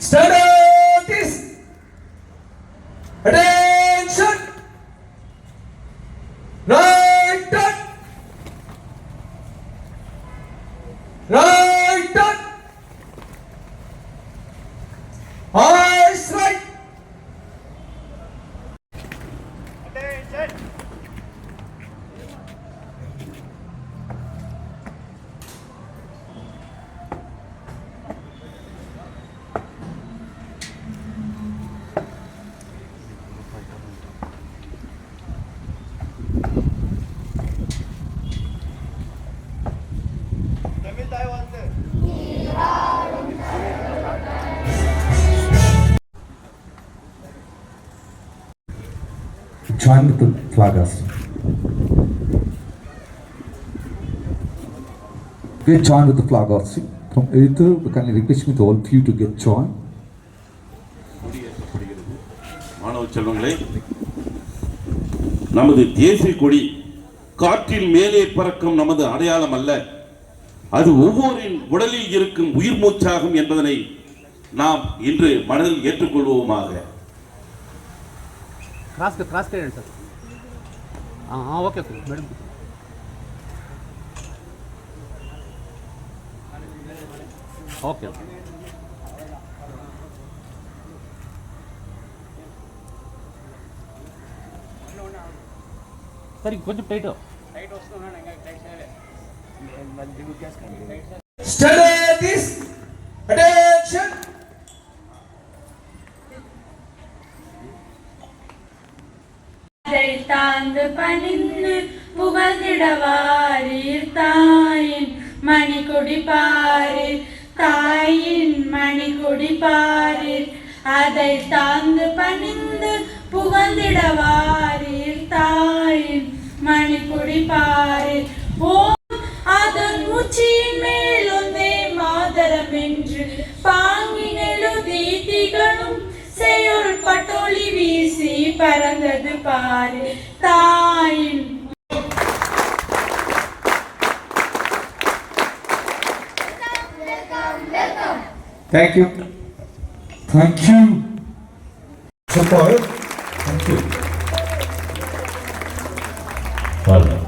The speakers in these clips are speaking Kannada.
Studies! Attention! Right turn! Right turn! Eyes right! Attention! Join with the flag hosting. Get joined with the flag hosting. From Aether, we kindly request me to all of you to get joined. மாணவ செல்வங்களே, நமது தேசிய கொடி காற்றில் மேலே பறக்கும் நமது அடையாளம் அல்ல, அது ஒவ்வொருவரின் உடலில் இருக்கும் உயிர் மூச்சாகும் என்பதனை நாம் இன்று மனதில் ஏற்றுக்கொள்வோமாக. क्रास करें सर. हाँ ओके मैडम. ओके सर కొంచెం టైట్ వస్తున్నా Studies! Attention! தாந்து பணிந்து புகழ்ந்திடவாரீர் தாயின் மணிக்கொடி பாரீர், தாயின் மணிக்கொடி பாரீர். அதை தாந்து பணிந்து புகழ்ந்திடவாரீர் தாயின் மணிக்கொடி பாரீர். ஓ அதன் உச்சியின் மேலொந்தே மாதரம் என்று பாங்கினெழுதி திகழும் செய்யுள் பட்டொளி வீசி பறந்தது பாரு தாயின். Thank you. Thank you. Super. Thank you. Well done.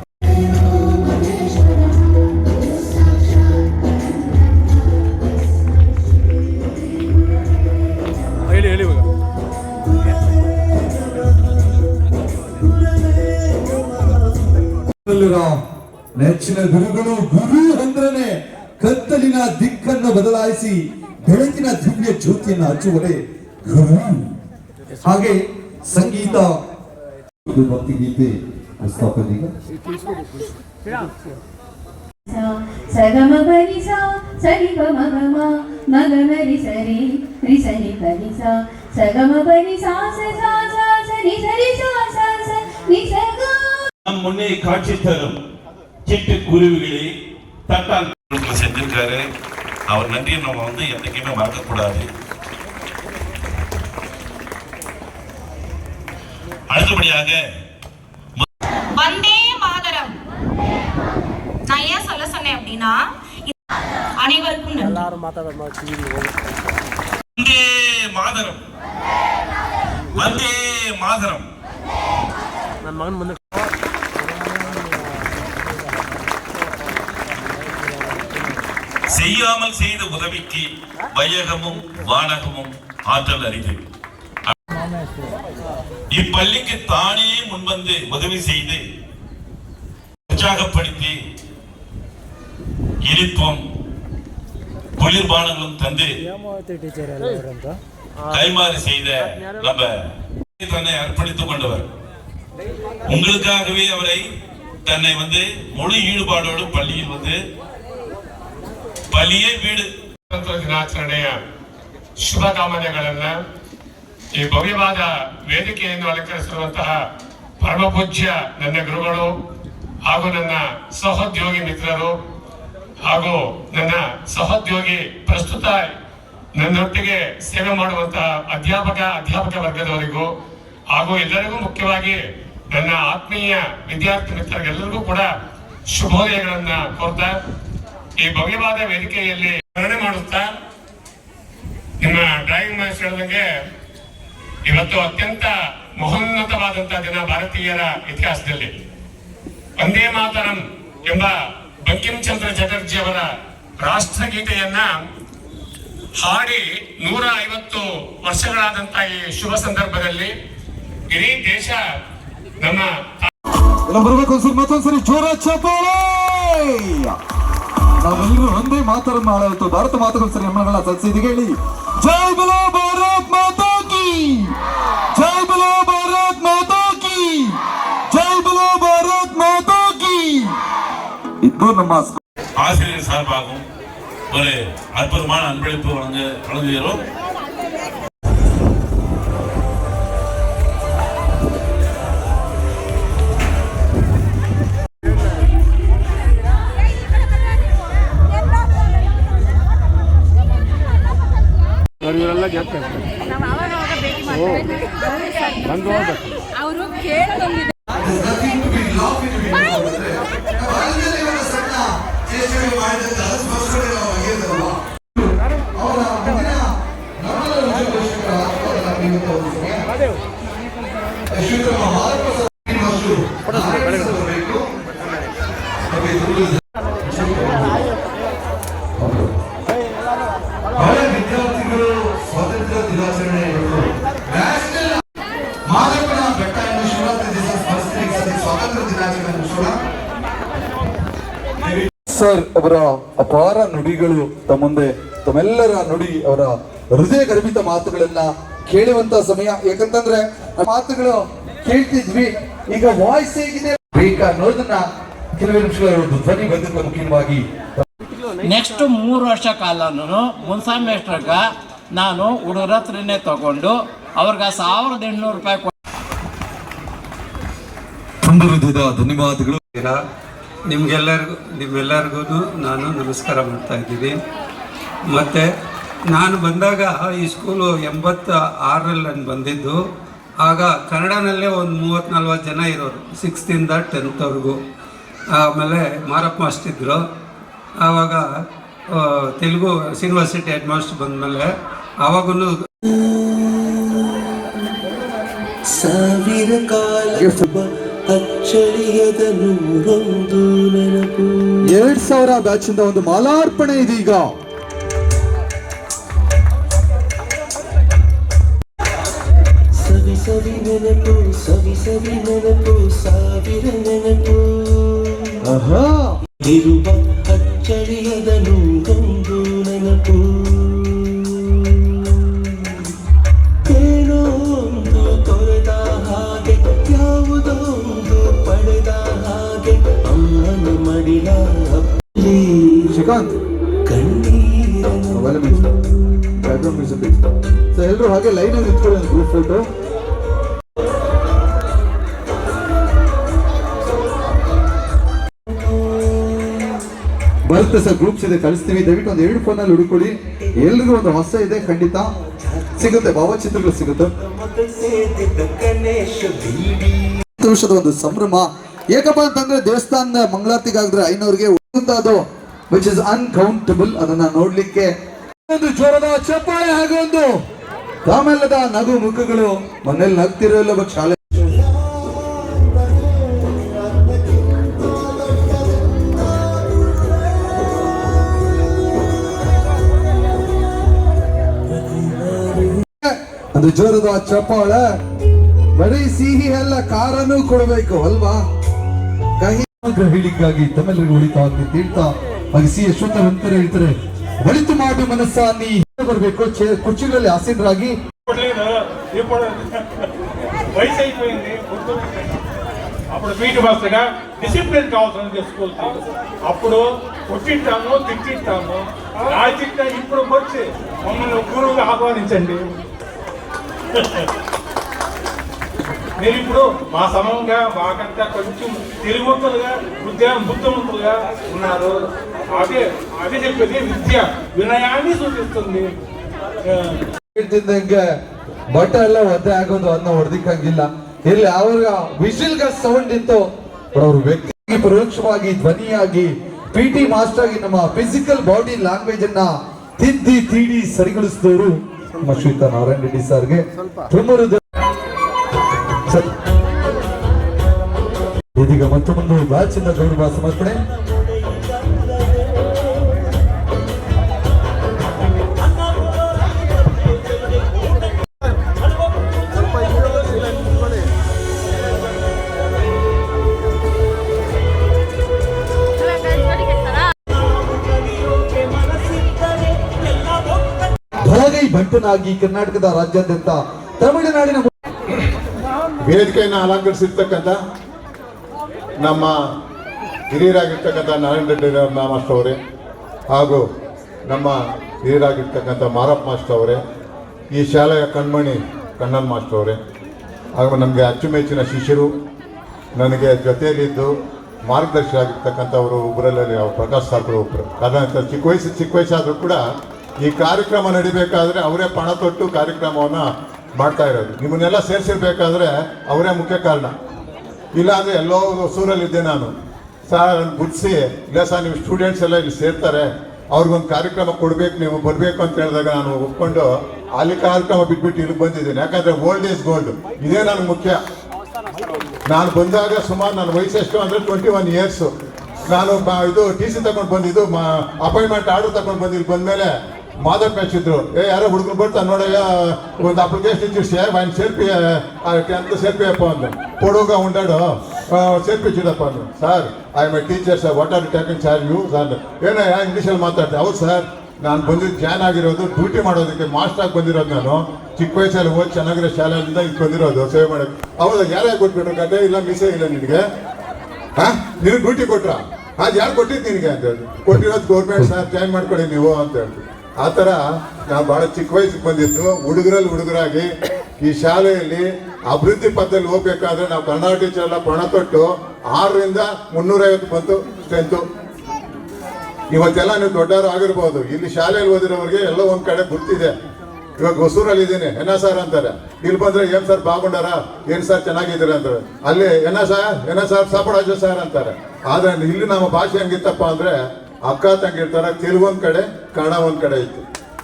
ನೆಚ್ಚಿನ ಗುರುಗಳು ಗುರು ಅಂದ್ರನೆ ಕತ್ತಲಿನ ದಿಕ್ಕನ್ನು ಬದಲಾಯಿಸಿ ಬೆಳಕಿನ ದಿವ್ಯ ಜ್ಯೋತಿಯನ್ನು ಹಚ್ಚುವರೆ ಗುರು. ಹಾಗೆ ಸಂಗೀತ ಭಕ್ತಿ ಗೀತೆ ಪ್ರಸ್ತಾಪದೀಗ ಸಗಮ ಬರಿ ಸ ಸರಿ ಗ ಮಗ ಮ ಮಗ ಮರಿ ಸರಿ ರಿ ಸರಿ ಬರಿ ಸ ಸಗಮ ಬರಿ ಸ ಸ ಸ ಸ ಸರಿ ಸರಿ ಸ ಸ ಸ ನಿ ಸ ಗ. நம் முன்னே காட்சி தரும் சிட்டு குருவிகளே தட்டால் செஞ்சிருக்காரு. அவர் நன்றியை நம்ம என்னைக்குமே மறக்கக்கூடாது. அடுத்தபடியாக வந்தே மாதரம். நான் ஏன் சொல்ல சொன்னேன் அப்படின்னா, அனைவருக்கும் எல்லாரும் வந்தே மாதரம், வந்தே மாதரம். ನನ್ನ ಮಗನ ಮುಂದೆ செய்யாமல் செய்த உதவிக்கு வையகமும் வானகமும் ஆற்றல் அறிவு. இப்பள்ளிக்கு தானே முன்வந்து உதவி செய்து உற்சாகப்படுத்தி இனிப்பும் குளிர்பானங்களும் தந்து கைமாறு செய்த நம்ம தன்னை அர்ப்பணித்துக் கொண்டவர். உங்களுக்காகவே அவரை தன்னை முழு ஈடுபாடோடு பள்ளியில் ಪಲ್ಲಿಯೇ ಬೀಡು ದಿನಾಚರಣೆಯ ಶುಭಕಾಮನೆಗಳನ್ನ ಈ ಭವ್ಯವಾದ ವೇದಿಕೆಯನ್ನು ಅಲಂಕರಿಸಿರುವಂತಹ ಪರಮಪೂಜ್ಯ ನನ್ನ ಗುರುಗಳು ಹಾಗೂ ನನ್ನ ಸಹೋದ್ಯೋಗಿ ಮಿತ್ರರು ಹಾಗೂ ನನ್ನ ಸಹೋದ್ಯೋಗಿ ಪ್ರಸ್ತುತ ನನ್ನೊಟ್ಟಿಗೆ ಸೇವೆ ಮಾಡುವಂತಹ ಅಧ್ಯಾಪಕ ವರ್ಗದವರಿಗೂ ಹಾಗೂ ಎಲ್ಲರಿಗೂ ಮುಖ್ಯವಾಗಿ ನನ್ನ ಆತ್ಮೀಯ ವಿದ್ಯಾರ್ಥಿ ಮಿತ್ರರಿಗೆಲ್ಲರಿಗೂ ಕೂಡ ಶುಭೋದಯಗಳನ್ನ ಕೋರ್ತಾ ಈ ಭವ್ಯವಾದ ವೇದಿಕೆಯಲ್ಲಿ ಸ್ಮರಣೆ ಮಾಡುತ್ತಾ ನಿಮ್ಮ ಡ್ರಾಯಿಂಗ್ ಮಾಸ್ಟರ್ ಹೇಳಿದಂಗೆ ಇವತ್ತು ಅತ್ಯಂತ ಮಹೋನ್ನತವಾದಂತಹ ದಿನ ಭಾರತೀಯರ ಇತಿಹಾಸದಲ್ಲಿ. ವಂದೇ ಮಾತರಂ ಎಂಬ ಬಂಕಿಂ ಚಂದ್ರ ಚಟರ್ಜಿ ಅವರ ರಾಷ್ಟ್ರಗೀತೆಯನ್ನ ಹಾಡಿ 150 ವರ್ಷಗಳಾದಂತಹ ಈ ಶುಭ ಸಂದರ್ಭದಲ್ಲಿ ಇಡೀ ದೇಶ ನಮ್ಮ ಬರ್ಬೇಕು ಮತ್ತೊಂದ್ಸರಿ ಜೋರ ಚಪ್ಪಾಳೆ. ನಾವೆಲ್ಲರೂ ಒಂದೇ ಮಾತರನ್ನು ಆಳವತ್ತು ಭಾರತ ಮಾತುಗಳು ಸರಿ ನಮ್ಮಗಳನ್ನ ಸಲ್ಲಿಸಿದೀವಿ. ಹೇಳಿ ಜೈ ಬಲೋ ಭಾರತ್ ಮಾತಾ ಕಿ, ಜೈ ಬಲೋ ಭಾರತ್ ಮಾತಾ ಕಿ, ಜೈ ಬಲೋ ಭಾರತ್ ಮಾತಾ ಕಿ. ಇದು ನಮ್ಮ ஆசிரியர் சார்பாகவும் ஒரு அற்புதமான அன்பளிப்பு வழங்குகிறோம். ಇವರೆಲ್ಲ ಜ್ಞಾಪಕ ಬಂದು ಹೋಗ್ಬೇಕು. ಅವರು ಕೇಳೋದೊಂದಿದೆ. ವಿದ್ಯಾರ್ಥಿಗಳು ಸ್ವಾತಂತ್ರ್ಯ ದಿನಾಚರಣೆ ಮಾದಪ್ಪನ ಬೆಟ್ಟ ಎಂದು ಶಿವರಾತ್ರಿ ದಿವಸ ಸ್ಮರಿಸಿ ಸ್ವಾತಂತ್ರ್ಯ ದಿನಾಚರಣೆ ಸರ್ ಅವರ ಅಪಾರ ನುಡಿಗಳು ತಮ್ಮ ಮುಂದೆ ತಮ್ಮೆಲ್ಲರ ನುಡಿ ಅವರ ಹೃದಯ ಗರ್ಭಿತ ಮಾತುಗಳನ್ನ ಕೇಳುವಂತ ಸಮಯ. ಯಾಕಂತಂದ್ರೆ ಮಾತುಗಳು ಕೇಳ್ತಿದ್ವಿ, ಈಗ ವಾಯ್ಸ್ ಹೇಗಿದೆ ಬೇಕಾ ಅನ್ನೋದನ್ನ ಕೆಲವೇ ನಿಮಿಷಗಳ ಧ್ವನಿ ಬಂದಿರುವ ಮುಖ್ಯವಾಗಿ ನೆಕ್ಸ್ಟ್ 3 ವರ್ಷ ಕಾಲನು ಮುನ್ಸಾಮಿ ಮೇಸ್ಟ್ರಗ ನಾನು ಹುಡುಗರ ಹತ್ರನೇ ತಗೊಂಡು ಅವ್ರಿಗೆ 1800 ರೂಪಾಯಿ ತುಂಬ ಹೃದಯದ ಧನ್ಯವಾದಗಳು. ನಿಮ್ಮೆಲ್ಲರಿಗೂ ನಾನು ನಮಸ್ಕಾರ ಮಾಡ್ತಾ ಇದ್ದೀನಿ. ಮತ್ತು ನಾನು ಬಂದಾಗ ಈ ಸ್ಕೂಲು 86ರಲ್ಲಿ ನಾನು ಬಂದಿದ್ದು. ಆಗ ಕನ್ನಡನಲ್ಲೇ ಒಂದು 30-40 ಜನ ಇರೋರು 6th-ಇಂದ 10th ಆಮೇಲೆ ಮಾರಪ್ಪ ಮಾಸ್ಟರ್ ಇದ್ದರು. ಆವಾಗ ತೆಲುಗು ಯೂನಿವರ್ಸಿಟಿ ಹೆಡ್ ಮಾಸ್ಟರ್ ಬಂದಮೇಲೆ ಆವಾಗೂ ಸಾವಿರ ಕಾಲ ಅಚ್ಚಳಿಯದ 101 ನೆನಪು. 2000 ಬ್ಯಾಚಿಂದ ಒಂದು ಮಾಲಾರ್ಪಣೆ ಇದೀಗ. ಸವಿ ಸವಿ ನೆನಪು, ಸವಿ ಸವಿ ನೆನಪು, ಸಾವಿರ ನೆನಪು ಇರುವ ಅಚ್ಚಳಿಯದ 101 ನೆನಪು. ಏನೋ ಒಂದು ತೊರೆದ ಹಾಗೆ, ಯಾವುದೋ ಒಂದು ಪಡೆದ ಹಾಗೆ, ಅಮ್ಮನ ಮಡಿಲ ಶ್ರೀಕಾಂತ್ ಕಣ್ಣೀರನ್ನು ಎಲ್ಲರೂ ಹಾಗೆ ಲೈನ್ ಆಗಿ ನಿಂತ್ಕೊಳ್ಳಿ ಒಂದು ಗ್ರೂಪ್ ಫೋಟೋ. ಬರುತ್ತೆ ಸರ್, ಗ್ರೂಪ್ಸ್ ಇದೆ ಕಳಿಸ್ತೀವಿ. ದಯವಿಟ್ಟು ಒಂದು 2 ಫೋನಲ್ಲಿ ಹುಡುಕೊಳ್ಳಿ. ಎಲ್ರಿಗೂ ಒಂದು ಹೊಸ ಇದೆ, ಖಂಡಿತ ಸಿಗುತ್ತೆ, ಭಾವಚಿತ್ರಗಳು ಸಿಗುತ್ತೆ. ವರ್ಷದ ಒಂದು ಸಂಭ್ರಮ. ಏಕಪ್ಪ ಅಂತಂದ್ರೆ ದೇವಸ್ಥಾನದ ಮಂಗಳಾರತಿಗಾದ್ರೆ 500ಗೆ ಅದು ವಿಚ್ ಇಸ್ ಅನ್ಕೌಂಟಬಲ್. ಅದನ್ನ ನೋಡ್ಲಿಕ್ಕೆ ಒಂದು ಜೋರದ ಚಪ್ಪಾಳೆ ಹಾಗೂ ಒಂದು ತಾಮೆಲ್ಲದ ನಗು ಮುಖಗಳು. ಮನೇಲಿ ನಗ್ತಿರೋ ಇಲ್ಲ ಬಟ್ ಶಾಲೆ ಒಂದು ಜೋರದ ಚಪ್ಪಾಳೆ. ಬರೀ ಸಿಹಿ ಎಲ್ಲ ಕಾರನ್ನು ಕೊಡಬೇಕು ಅಲ್ವಾ? ಕಹಿ ಹೇಳಿಗಾಗಿ ತಮ್ಮೆಲ್ಲರಿಗೂ ಉಳಿತಾ ತೀರ್ತಾ ಹಾಗೆ ಸಿ ಯಶವಂತರ ಹೇಳ್ತಾರೆ, ಒಳಿತು ಮಾಡು ಮನಸ್ಸ ನೀ ಬರಬೇಕು. ಕುರ್ಚಿಗಳಲ್ಲಿ ಆಸೀನರಾಗಿ వయసైపోయింది అప్పుడు పీటీ మాస్టర్గా డిసిప్లిన్ కావాల్సిన స్కూల్ అప్పుడు కొట్టింటాము తిట్టింటాము రాజకీయ ఇప్పుడు వచ్చి మమ్మల్ని గురువుగా ఆహ్వానించండి. మీరు ఇప్పుడు మా సమంగా మాకంతా కొంచెం తెలివివంతులుగా బుద్ధిమంతులుగా ఉన్నారు. అదే అదే చెప్పేది విద్య ವಿನಯಾన్ని ಸೂಚಿಸುತ್ತದೆ. ಹೇಳ್ತಿದ್ದಂಗೆ ಬಟ್ಟೆ ಎಲ್ಲ ಒದ್ದೆ ಆಗೋದು ಅದನ್ನ ಹೊಡೆದಿಕ್ಕಂಗಿಲ್ಲ. ಇಲ್ಲಿ ಅವ್ರ ವಿಸಿಲ್ಗ ಸೌಂಡ್ ಇತ್ತು, ಅವ್ರ ವ್ಯಕ್ತಿ ಪರೋಕ್ಷವಾಗಿ ಧ್ವನಿಯಾಗಿ PT ಮಾಸ್ಟರ್ ಆಗಿ ನಮ್ಮ ಫಿಸಿಕಲ್ ಬಾಡಿ ಲ್ಯಾಂಗ್ವೇಜ್ ಅನ್ನ ತಿದ್ದಿ ತೀಡಿ ಸರಿಗೊಳಿಸಿದವರು ನಮ್ಮ ಶ್ರೀಯುತ ನಾರಾಯಣ ರೆಡ್ಡಿ ಸರ್ಗೆ ಇದೀಗ ಮತ್ತೊಂದು ಬ್ಯಾಚ್ ಇಂದ ಗೌರವ ಸಮರ್ಪಣೆ. ಧಳಗೈ ಬಂಟನಾಗಿ ಕರ್ನಾಟಕದ ರಾಜ್ಯಾದ್ಯಂತ ತಮಿಳುನಾಡಿನ ವೇದಿಕೆಯನ್ನು ಅಲಂಕರಿಸಿರ್ತಕ್ಕಂಥ ನಮ್ಮ ಹಿರಿಯರಾಗಿರ್ತಕ್ಕಂಥ ನಾರಾಯಣ ರೆಡ್ಡಿ ಮಾಸ್ಟರ್ ಅವರೇ ಹಾಗೂ ನಮ್ಮ ಹಿರಿಯರಾಗಿರ್ತಕ್ಕಂಥ ಮಾರಪ್ಪ ಮಾಸ್ಟರ್ ಅವರೇ, ಈ ಶಾಲೆಯ ಕಣ್ಮಣಿ ಕಣ್ಣನ್ ಮಾಸ್ಟರ್ ಅವರೇ, ಹಾಗೂ ನಮಗೆ ಅಚ್ಚುಮೆಚ್ಚಿನ ಶಿಷ್ಯರು, ನನಗೆ ಜೊತೆಯಲ್ಲಿದ್ದು ಮಾರ್ಗದರ್ಶಿ ಆಗಿರ್ತಕ್ಕಂಥವರು ಒಬ್ಬರಲ್ಲಿ ಪ್ರಕಾಶ್ ಸಾಗರು ಒಬ್ಬರು. ಕಾರಣ ಚಿಕ್ಕ ವಯಸ್ಸಾದರೂ ಕೂಡ ಈ ಕಾರ್ಯಕ್ರಮ ನಡಿಬೇಕಾದ್ರೆ ಅವರೇ ಪಣ ತೊಟ್ಟು ಕಾರ್ಯಕ್ರಮವನ್ನು ಮಾಡ್ತಾ ಇರೋದು. ನಿಮ್ಮನ್ನೆಲ್ಲ ಸೇರಿಸಿರ್ಬೇಕಾದ್ರೆ ಅವರೇ ಮುಖ್ಯ ಕಾರಣ. ಇಲ್ಲ ಅಂದರೆ ಎಲ್ಲೋ ಹೊಸೂರಲ್ಲಿದ್ದೆ ನಾನು. ಸರ್ ಗುಡ್ಸಿ, ಇಲ್ಲ ಸರ್ ನೀವು ಸ್ಟೂಡೆಂಟ್ಸ್ ಎಲ್ಲ ಇಲ್ಲಿ ಸೇರ್ತಾರೆ, ಅವ್ರಿಗೊಂದು ಕಾರ್ಯಕ್ರಮ ಕೊಡಬೇಕು, ನೀವು ಬರಬೇಕು ಅಂತ ಹೇಳಿದಾಗ ನಾನು ಒಪ್ಕೊಂಡು ಅಲ್ಲಿ ಕಾರ್ಯಕ್ರಮ ಬಿಟ್ಬಿಟ್ಟು ಇಲ್ಲಿಗೆ ಬಂದಿದ್ದೀನಿ. ಯಾಕಂದರೆ ಓಲ್ಡ್ ಈಸ್ ಗೋಲ್ಡ್, ಇದೇ ನನಗೆ ಮುಖ್ಯ. ನಾನು ಬಂದಾಗ ಸುಮಾರು ನನ್ನ ವಯಸ್ಸು ಎಷ್ಟು ಅಂದರೆ 21 ಇಯರ್ಸು. ನಾನು ಇದು TC ತಗೊಂಡು ಬಂದಿದ್ದು, ಅಪಾಯಿಂಟ್ಮೆಂಟ್ ಆರ್ಡರ್ ತಗೊಂಡು ಬಂದಿದ್ದು. ಬಂದಮೇಲೆ ಮಾದರ್ ಮ್ಯಾಚ್ ಇದ್ರು, ಯಾರೋ ಹುಡುಗರು ಬರ್ತಾನೆ ನೋಡಯ್ಯ, ಒಂದು ಅಪ್ಲಿಕೇಶನ್ ಇಚ್ಚಿಸಿ ఆయన ಸೇರ್ಪಿ 10th ಸೇರ್ಪಿಯಪ್ಪ ಅಂದು ಕೊಡುಗ ಉಂಡಾಡು ಸೇರ್ಪಿಚ್ಚಿಡಪ್ಪ ಅಂದು. Sir I am a teacher sir, what are taking charge you sir? ಏನೋ ಇಂಗ್ಲೀಷಲ್ಲಿ ಮಾತಾಡ್ತೆ. ಹೌದು ಸರ್, ನಾನು ಬಂದಿದ್ದು ಜಾಯ್ನ್ ಆಗಿರೋದು ಡ್ಯೂಟಿ ಮಾಡೋದಕ್ಕೆ, ಮಾಸ್ಟರ್ ಆಗಿ ಬಂದಿರೋದು. ನಾನು ಚಿಕ್ಕ ವಯಸ್ಸಲ್ಲಿ ಓದಿ ಚೆನ್ನಾಗಿರೋ ಶಾಲೆಯಿಂದ ಇಲ್ಲಿ ಬಂದಿರೋದು ಸೇವೆ ಮಾಡೋದು. ಹೌದಾ, ಯಾರ್ಯಾರು ಕೊಟ್ಬಿಟ್ರು? ಗಡ್ಡೆ ಇಲ್ಲ, ಮೀಸೆ ಇಲ್ಲ ನಿನಗೆ? ನಿನಗೆ ಡ್ಯೂಟಿ ಕೊಟ್ರ? ಅದು ಯಾರು ಕೊಟ್ಟಿದ್ದು ನಿನಗೆ ಅಂತ ಹೇಳಿ? ಕೊಟ್ಟಿರೋದು ಗೌರ್ಮೆಂಟ್ ಸರ್, ಜಾಯ್ನ್ ಮಾಡ್ಕೊಳ್ಳಿ ನೀವು ಅಂತ ಹೇಳ್ತೀವಿ. ಆ ಥರ ನಾವು ಭಾಳ ಚಿಕ್ಕ ವಯಸ್ಸಿಗೆ ಬಂದಿದ್ದು. ಹುಡುಗರಾಗಿ ಈ ಶಾಲೆಯಲ್ಲಿ ಅಭಿವೃದ್ಧಿ ಪಥದಲ್ಲಿ ಹೋಗ್ಬೇಕಾದ್ರೆ ನಾವು ಕನ್ನಡ ಟೀಚರ್ ಎಲ್ಲ ಪಣ ತೊಟ್ಟು 6ರಿಂದ 350 ಬಂತು ಸ್ಟ್ರೆಂತು. ಇವತ್ತೆಲ್ಲ ನೀವು ದೊಡ್ಡವರು ಆಗಿರ್ಬೋದು, ಇಲ್ಲಿ ಶಾಲೆಯಲ್ಲಿ ಓದಿರೋರಿಗೆ ಎಲ್ಲೋ ಒಂದು ಕಡೆ ಗೊತ್ತಿದೆ. ಇವಾಗ ಹೊಸೂರಲ್ಲಿ ಇದ್ದೀನಿ, ಎನ್ನ ಸರ್ ಅಂತಾರೆ. ಇಲ್ಲಿ ಬಂದ್ರೆ ಏನ್ ಸರ್ ಬಾಗುಂಡಾರ, ಏನ್ ಸರ್ ಚೆನ್ನಾಗಿದ್ದೀರ ಅಂತಾರೆ. ಅಲ್ಲಿ ಎನ್ನ ಸರ್ ಸಾಪಡಾಜ ಸರ್ ಅಂತಾರೆ. ಆದ್ರೆ ಇಲ್ಲಿ ನಮ್ಮ ಭಾಷೆ ಹೆಂಗಿತ್ತಪ್ಪ ಅಂದ್ರೆ ಅಕ್ಕ ತಂಗಿರ್ತಾರೆ, ತೆಲುಗು ಒಂದ್ ಕಡೆ, ಕನ್ನಡ ಒಂದ್ ಕಡೆ ಇತ್ತು.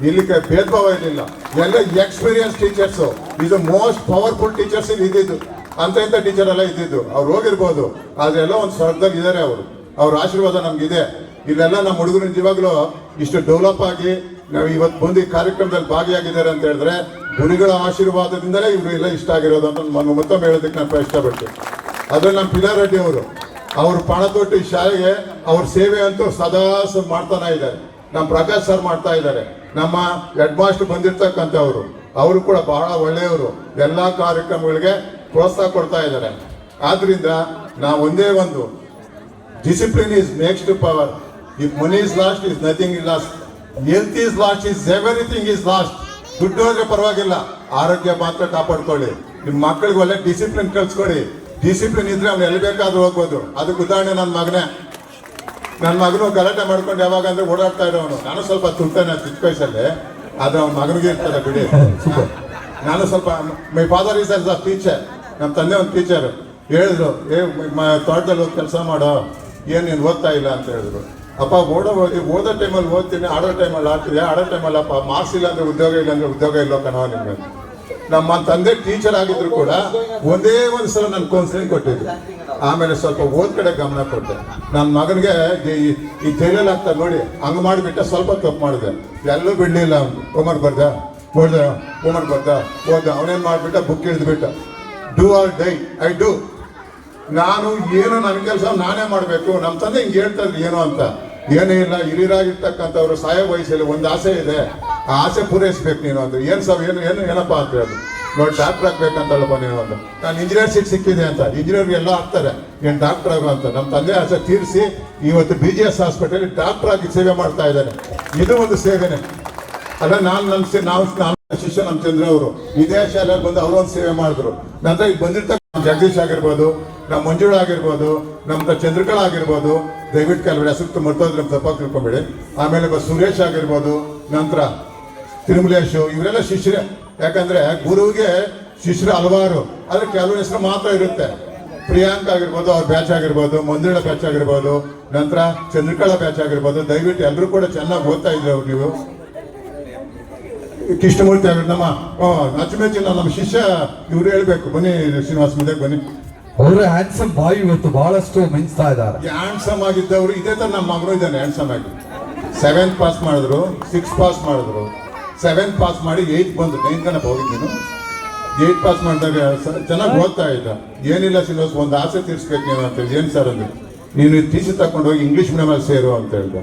ಇಲ್ಲಿ ಭೇದ ಭಾವ ಇರಲಿಲ್ಲ. ಎಲ್ಲ ಎಕ್ಸ್ಪೀರಿಯನ್ಸ್ ಟೀಚರ್ಸು, ಇದು ಮೋಸ್ಟ್ ಪವರ್ಫುಲ್ ಟೀಚರ್ಸ್ ಇಲ್ಲಿ ಇದ್ದಿದ್ದು. ಅಂತ ಟೀಚರ್ ಎಲ್ಲ ಇದ್ದಿದ್ದು. ಅವ್ರು ಹೋಗಿರ್ಬೋದು, ಆದ್ರೆ ಎಲ್ಲ ಒಂದು ಸ್ವರ್ಗದಲ್ಲಿ ಇದ್ದಾರೆ. ಅವ್ರ ಆಶೀರ್ವಾದ ನಮ್ಗಿದೆ. ಇಲ್ಲೆಲ್ಲ ನಮ್ಮ ಹುಡುಗರು ನಿಜವಾಗ್ಲೂ ಇಷ್ಟು ಡೆವಲಪ್ ಆಗಿ ನಾವು ಇವತ್ತು ಬಂದು ಈ ಕಾರ್ಯಕ್ರಮದಲ್ಲಿ ಭಾಗಿಯಾಗಿದ್ದಾರೆ ಅಂತ ಹೇಳಿದ್ರೆ ಗುರುಗಳ ಆಶೀರ್ವಾದದಿಂದಲೇ ಇವರು ಎಲ್ಲ ಇಷ್ಟ ಆಗಿರೋದು ಅಂತ ಮತ್ತೊಮ್ಮೆ ಹೇಳೋದಕ್ಕೆ ನಾನು ಇಷ್ಟಪಡ್ತೀನಿ. ಅದ್ರಲ್ಲಿ ನಮ್ಮ ಪಿಲಾ ರೆಡ್ಡಿ ಅವರು ಪಣ ತೊಟ್ಟು ಈ ಶಾಲೆಗೆ ಅವ್ರ ಸೇವೆ ಅಂತೂ ಸದಾ ಮಾಡ್ತಾನೆ ಇದ್ದಾರೆ. ನಮ್ಮ ಪ್ರಕಾಶ್ ಸರ್ ಮಾಡ್ತಾ ಇದ್ದಾರೆ. ನಮ್ಮ ಹೆಡ್ ಮಾಸ್ಟರ್ ಬಂದಿರ್ತಕ್ಕಂಥವ್ರು, ಅವರು ಕೂಡ ಬಹಳ ಒಳ್ಳೆಯವರು. ಎಲ್ಲ ಕಾರ್ಯಕ್ರಮಗಳಿಗೆ ಪ್ರೋತ್ಸಾಹ ಕೊಡ್ತಾ ಇದ್ದಾರೆ. ಆದ್ರಿಂದ ನಾವು ಒಂದೇ ಒಂದು discipline is next power. If money is last, is nothing is last. Health is last, is everything is last. ದುಡ್ಡು ಹೋದ್ರೆ ಪರವಾಗಿಲ್ಲ, ಆರೋಗ್ಯ ಮಾತ್ರ ಕಾಪಾಡ್ಕೊಳ್ಳಿ. ನಿಮ್ಮ ಮಕ್ಕಳಿಗೆ ಒಳ್ಳೆ ಡಿಸಿಪ್ಲಿನ್ ಕಲ್ಸ್ಕೊಡಿ. ಡಿಸಿಪ್ಲಿನ್ ಇದ್ರೆ ಅವ್ನು ಎಲ್ಲಿ ಬೇಕಾದ್ರೂ ಹೋಗ್ಬೋದು. ಅದಕ್ಕೆ ಉದಾಹರಣೆ ನನ್ನ ಮಗನು ಗಲಾಟೆ ಮಾಡ್ಕೊಂಡು ಯಾವಾಗ ಅಂದ್ರೆ ಓಡಾಡ್ತಾ ಇರೋನು. ನಾನು ಸ್ವಲ್ಪ ತುರ್ತಾನೆ ಚಿಕ್ಕ ವಯಸ್ಸಲ್ಲಿ, ಆದ್ರೆ ಅವ್ನ ಮಗನಿಗೆ ಇರ್ತಾರೆ ಬಿಡಿ. ನಾನು ಸ್ವಲ್ಪ my father is a teacher, ನಮ್ಮ ತಂದೆ ಒಂದು ಟೀಚರ್. ಹೇಳಿದ್ರು, ತೋಟದಲ್ಲಿ ಹೋಗಿ ಕೆಲಸ ಮಾಡೋ, ಏನು ನೀನು ಓದ್ತಾ ಇಲ್ಲ ಅಂತ ಹೇಳಿದ್ರು. ಅಪ್ಪ ಓದೋ ಟೈಮಲ್ಲಿ ಓದ್ತೀನಿ, ಆಡೋ ಟೈಮಲ್ಲಿ ಆಡ್ತೀನಿ. ಆಡೋ ಟೈಮಲ್ಲಿ ಅಪ್ಪ ಮಾರ್ಕ್ಸ್ ಇಲ್ಲ ಅಂದ್ರೆ ಉದ್ಯೋಗ ಇಲ್ಲೋ ಕಣವ ನಿಮ್ಗೆ. ನಮ್ಮ ತಂದೆ ಟೀಚರ್ ಆಗಿದ್ರು ಕೂಡ ಒಂದೇ ಒಂದು ಸಲ ನನ್ಗೆ ಕೌನ್ಸಿಲಿಂಗ್ ಕೊಟ್ಟಿದ್ರು. ಆಮೇಲೆ ಸ್ವಲ್ಪ ಓದ್ ಕಡೆ ಗಮನ ಕೊಟ್ಟೆ. ನನ್ನ ಮಗನಿಗೆ ಈ ಜೈಲಲ್ಲಿ ಆಗ್ತಾರೆ ನೋಡಿ, ಹಂಗೆ ಮಾಡಿಬಿಟ್ಟೆ. ಸ್ವಲ್ಪ ತಪ್ಪು ಮಾಡಿದೆ, ಎಲ್ಲೂ ಬಿಡಲಿಲ್ಲ. ಅವ್ನು ಹೋಮ್ವರ್ಕ್ ಬರ್ದ ಅವನೇನು ಮಾಡಿಬಿಟ್ಟ, ಬುಕ್ ಹಿಡಿದ್ಬಿಟ್ಟ. Do or die, I do. ನಾನು ಏನು ನನ್ನ ಕೆಲಸ ನಾನೇ ಮಾಡಬೇಕು. ನಮ್ಮ ತಂದೆ ಹಿಂಗೆ ಹೇಳ್ತಾ ಇದ್ರು ಏನೋ ಅಂತ. ಏನೇ ಇಲ್ಲ, ಹಿರಿಯರಾಗಿರ್ತಕ್ಕಂಥವ್ರು ಸಾಯೋ ವಯಸ್ಸಲ್ಲಿ ಒಂದು ಆಸೆ ಇದೆ, ಆ ಆಸೆ ಪೂರೈಸ್ಬೇಕು ನೀನು ಅಂತ. ಏನಪ್ಪ ಅಂತ ಹೇಳಿದ್ರು. ನೋಡಿ, ಡಾಕ್ಟರ್ ಆಗ್ಬೇಕಂತಲ್ಲಪ್ಪ ನೀನು ಅಂತ. ನಾನು ಇಂಜಿನಿಯರ್ ಸೀಟ್ ಸಿಕ್ಕಿದೆ ಅಂತ. ಇಂಜಿನಿಯರ್ ಎಲ್ಲ ಆಗ್ತಾರೆ, ಏನು ಡಾಕ್ಟರ್ ಆಗೋ ಅಂತ. ನಮ್ಮ ತಂದೆ ಆಸೆ ತೀರಿಸಿ ಇವತ್ತು BGS ಹಾಸ್ಪಿಟಲ್ ಡಾಕ್ಟರ್ ಆಗಿ ಸೇವೆ ಮಾಡ್ತಾ ಇದ್ದಾನೆ. ಇದು ಒಂದು ಸೇವೆನೇ ಅಲ್ಲ. ನಾನು ಶಿಷ್ಯ ನಮ್ಮ ಚಂದ್ರ ಅವರು ಇದೇ ಶಾಲೆಯಲ್ಲಿ ಬಂದು ಅವರೊಂದು ಸೇವೆ ಮಾಡಿದ್ರು. ನಂತರ ಈಗ ಬಂದಿರ್ತಕ್ಕ ಜಗದೀಶ್ ಆಗಿರ್ಬೋದು, ನಮ್ಮ ಮಂಜುಳ ಆಗಿರ್ಬೋದು, ನಮ್ಮ ಚಂದ್ರಕಲಾ ಆಗಿರ್ಬೋದು, ದಯವಿಟ್ಟು ಕೆಲವರು ಹೆಸರು ಮರ್ತೋದ್ರೆ ನಮ್ಮ ತಪ್ಪಾಗಿ ತಿಳ್ಕೊಂಬೇಡಿ. ಆಮೇಲೆ ಸುರೇಶ್ ಆಗಿರ್ಬೋದು, ನಂತರ ತಿರುಮಲೇಶು, ಇವರೆಲ್ಲ ಶಿಷ್ಯರೇ. ಯಾಕಂದ್ರೆ ಗುರುವಿಗೆ ಶಿಷ್ಯರು ಹಲವಾರು, ಆದ್ರೆ ಕೆಲವು ಹೆಸರು ಮಾತ್ರ ಇರುತ್ತೆ. ಪ್ರಿಯಾಂಕ್ ಆಗಿರ್ಬೋದು, ಅವ್ರ ಬ್ಯಾಚ್ ಆಗಿರ್ಬೋದು, ಮಂಜುಳ ಬ್ಯಾಚ್ ಆಗಿರ್ಬೋದು, ನಂತರ ಚಂದ್ರಕಲಾ ಬ್ಯಾಚ್ ಆಗಿರ್ಬೋದು. ದಯವಿಟ್ಟು ಎಲ್ಲರೂ ಕೂಡ ಚೆನ್ನಾಗಿ ಓದ್ತಾ ಇದ್ರು ಅವ್ರು. ನೀವು ಕೃಷ್ಣಮೂರ್ತಿ ಅವರು ನಮ್ಮ ಅಚ್ಚುಮೆಚ್ಚಿನ ನಮ್ಮ ಶಿಷ್ಯ, ಇವ್ರು ಹೇಳ್ಬೇಕು. ಬನ್ನಿ ಶ್ರೀನಿವಾಸ ಮುಂದೆ ಬನ್ನಿ. ಅವರು ಹ್ಯಾಂಡ್ಸಮ್ ಬಾಯ್ ಇವತ್ತು ಬಹಳಷ್ಟು ಮಿಂಚ್ತಾ ಇದ್ದಾರೆ. ಹ್ಯಾಂಡ್ಸಮ್ ಆಗಿದ್ದವರು ಇದೇ ತರ ನಮ್ಮ ಮಗನು ಇದ್ದಾನೆ ಹ್ಯಾಂಡ್ಸಮ್ ಆಗಿ. 7th ಪಾಸ್ ಮಾಡಿದ್ರು, 6th ಪಾಸ್ ಮಾಡಿದ್ರು, 7th ಪಾಸ್ ಮಾಡಿ 8th ಬಂದ್ರು. 9th ತನಕ ಹೋಗಿದ್ದೀನಿ. 8th ಪಾಸ್ ಮಾಡಿದಾಗ ಚೆನ್ನಾಗಿ ಓದ್ತಾ ಇದ್ದ. ಏನಿಲ್ಲ ಶ್ರೀನಿವಾಸ, ಒಂದು ಆಸೆ ತೀರ್ಸ್ಬೇಕು ನೀನು ಅಂತ ಹೇಳಿ. ಏನು ಸರ್ ಅಂದ್ರೆ, ನೀನು ಟಿ.ಸಿ ತಗೊಂಡು ಹೋಗಿ ಇಂಗ್ಲೀಷ್ ಮೀಡಿಯಮಲ್ಲಿ ಸೇರು ಅಂತ ಹೇಳ್ದೆ.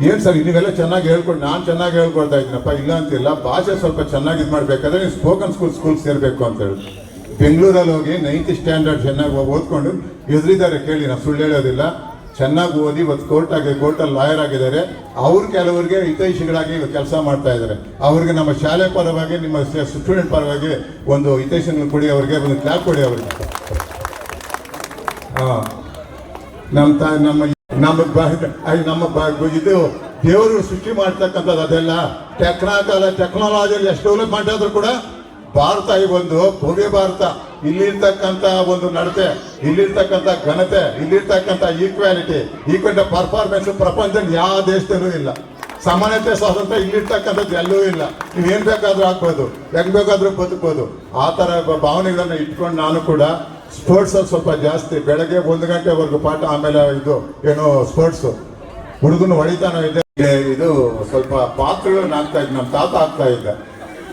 ಏನು ಸರ್ ನೀವೆಲ್ಲ ಚೆನ್ನಾಗಿ ಹೇಳ್ಕೊಟ್ಟು, ನಾನು ಚೆನ್ನಾಗಿ ಹೇಳ್ಕೊಡ್ತಾ ಇದ್ದೀನಪ್ಪ, ಇಲ್ಲ ಅಂತಿಲ್ಲ, ಭಾಷೆ ಸ್ವಲ್ಪ ಚೆನ್ನಾಗಿ ಇದು ಮಾಡಬೇಕಾದ್ರೆ ನೀವು ಸ್ಪೋಕನ್ ಸ್ಕೂಲ್ ಸೇರಬೇಕು ಅಂತ ಹೇಳಿ. ಬೆಂಗಳೂರಲ್ಲಿ ಹೋಗಿ 9th ಸ್ಟ್ಯಾಂಡರ್ಡ್ ಚೆನ್ನಾಗಿ ಓದ್ಕೊಂಡು ಎದುರಿದ್ದಾರೆ. ಕೇಳಿ, ನಾವು ಸುಳ್ಳು ಹೇಳೋದಿಲ್ಲ. ಚೆನ್ನಾಗಿ ಓದಿ ಇವತ್ತು ಕೋರ್ಟಲ್ಲಿ ಲಾಯರ್ ಆಗಿದ್ದಾರೆ. ಅವ್ರು ಕೆಲವರಿಗೆ ಹಿತೈಷಿಗಳಾಗಿ ಕೆಲಸ ಮಾಡ್ತಾ ಇದ್ದಾರೆ. ಅವ್ರಿಗೆ ನಮ್ಮ ಶಾಲೆ ಪರವಾಗಿ, ನಿಮ್ಮ ಸ್ಟೂಡೆಂಟ್ ಪರವಾಗಿ ಒಂದು ಹಿತೈಷಿಗಳು ಕೊಡಿ, ಅವ್ರಿಗೆ ಒಂದು ಕ್ಲಾಪ್ ಕೊಡಿ ಅವ್ರಿಗೆ. ನಮ್ಮ ಇದು ದೇವರು ಸೃಷ್ಟಿ ಮಾಡ್ತಕ್ಕಂಥದ್ದು ಅದೆಲ್ಲ ಟೆಕ್ನಾಲಜಿಯಲ್ಲಿ ಎಷ್ಟು ಡೆವಲಪ್ ಮಾಡಿದ್ರು ಕೂಡ ಭಾರತ ಈ ಒಂದು ಭವ್ಯ ಭಾರತ, ಇಲ್ಲಿರ್ತಕ್ಕಂಥ ಒಂದು ನಡತೆ, ಇಲ್ಲಿರ್ತಕ್ಕಂಥ ಘನತೆ, ಇಲ್ಲಿರ್ತಕ್ಕಂಥ ಈಕ್ವಾಲಿಟಿ ಪರ್ಫಾರ್ಮೆನ್ಸ್ ಪ್ರಪಂಚದಲ್ಲಿ ಯಾವ ದೇಶದಲ್ಲೂ ಇಲ್ಲ. ಸಮಾನತೆ ಸ್ವಾತಂತ್ರ್ಯ ಇಲ್ಲಿರ್ತಕ್ಕಂಥದ್ದು ಎಲ್ಲೂ ಇಲ್ಲ. ನೀವೇನ್ ಬೇಕಾದ್ರೂ ಆಗ್ಬೋದು, ಹೆಂಗ್ ಬೇಕಾದ್ರೂ ಬದುಕ್ಬೋದು. ಆ ತರ ಭಾವನೆಗಳನ್ನ ಇಟ್ಕೊಂಡು ನಾನು ಕೂಡ ಸ್ಪೋರ್ಟ್ಸ್ ಅಲ್ಲಿ ಸ್ವಲ್ಪ ಜಾಸ್ತಿ. ಬೆಳಗ್ಗೆ 1 ಗಂಟೆವರೆಗೂ ಪಾಠ, ಆಮೇಲೆ ಇದು ಏನೋ ಸ್ಪೋರ್ಟ್ಸ್ ಹುಡುಗನು ಹೊಡಿತಾನೋ ಇದೆ. ಇದು ಸ್ವಲ್ಪ ಪಾತ್ರಗಳನ್ನ ಆಗ್ತಾ ಇದ್ದೆ. ನಮ್ಮ ತಾತ ಆಗ್ತಾ ಇದ್ದ.